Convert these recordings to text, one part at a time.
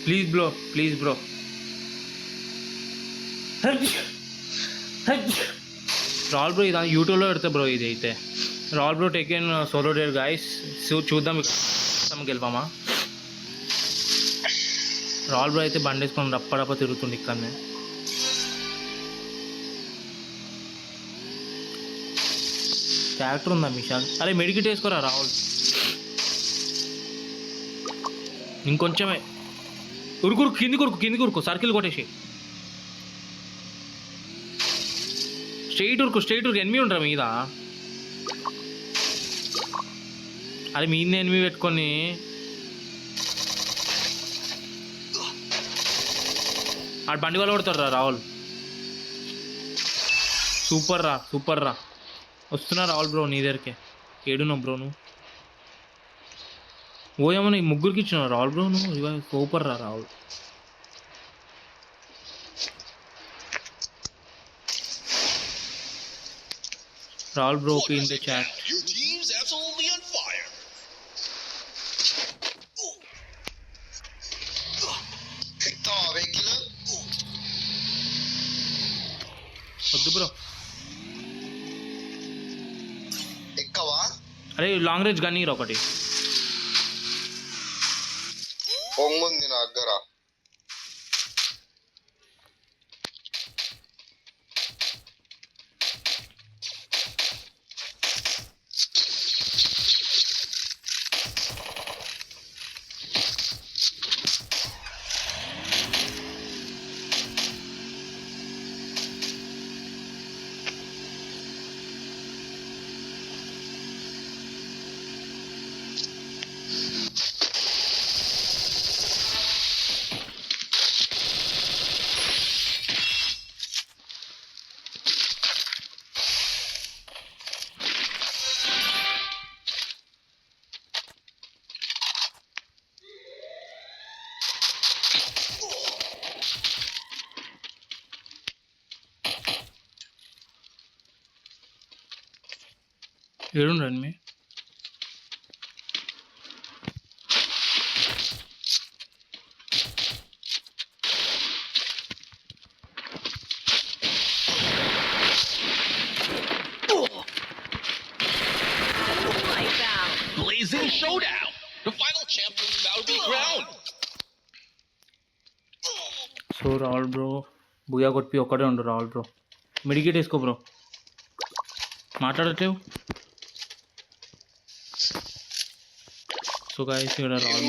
Please bro. రాల్ bro ఇది యూట్యూబ్లో పెడతా బ్రో. ఇది అయితే రాల్ bro taken solo dare guys. చూద్దాం గెలిపామా. రాల్ బ్రో అయితే బండి వేసుకొని రప్ప తిరుగుతుంది ఇక్కడనే. క్యారెక్టర్ ఉందా మిషాల్? అరే మెడికిట్ వేసుకోరా రాహుల్. ఇంకొంచెమే ఉరుకురు, కింది కురుకు సర్కిల్ కొట్టేసి స్ట్రైట్ ఉరుకు. ఎనిమిది ఉంటారా మీద? అరే మీద ఎనిమిది పెట్టుకొని ఆడు బండి వాళ్ళు కొడతారు రా రాహుల్. సూపర్ రా. వస్తున్నా రాహుల్ బ్రో నీ దగ్గరికి. ఏడున్నావు బ్రో నువ్వు? ఓయేమో నీ ముగ్గురికి ఇచ్చినావు రాహుల్ బ్రో నువ్వు. సూపర్ రా Rahul. Rahul bro in the chat. వద్దు బ్రో. అరే లాంగ్ రేంజ్ గన్ ఒకటి పొంగుంది నా దగ్గర. ఏడుండండి మీ Blazing showdown. The final champion shall be crowned. So Rahul bro booyah కొట్టి ఒక్కడే ఉండు రాహుల్ బ్రో. మెడికేట్ వేసుకో బ్రో. మాట్లాడట్లేవు. సో గైస్ ఇక్కడ రాహుల్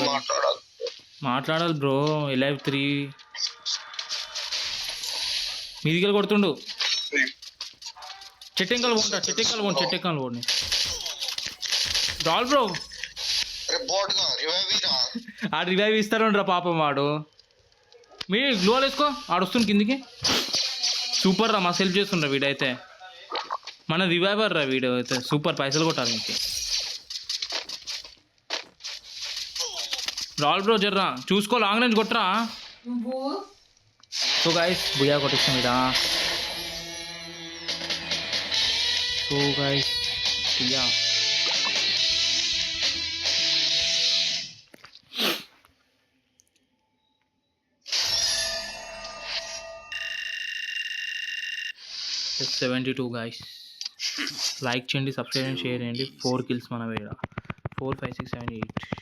మాట్లాడాలి బ్రో. ఎలైవ్ 3 మీదికి కొడుతుండు. చెట్టెంకలు పోండి రాహుల్ బ్రో. ఆ రివైవ్ ఇస్తారండ్రా పాపం వాడు. మీ గ్లోల్ వేసుకో. ఆడొస్తుంది కిందికి. సూపర్ రా. మా సెల్ఫ్ చేస్తుండ్రా వీడైతే. మన రివైవర్ రా వీడు అయితే. సూపర్. పైసలు కొట్టాలి మీకు రాహుల్ బ్రో. జర్రా చూసుకో. లాంగ్ రేంజ్ కొట్టరా. సో గైస్ బుయా కొట్టిస్తాం ఇదా. So guys బుయా It's 72 guys. Like చేయండి, సబ్స్క్రైబ్ చేయండి. 4 kills మన వేడ. 4 5 6 7 8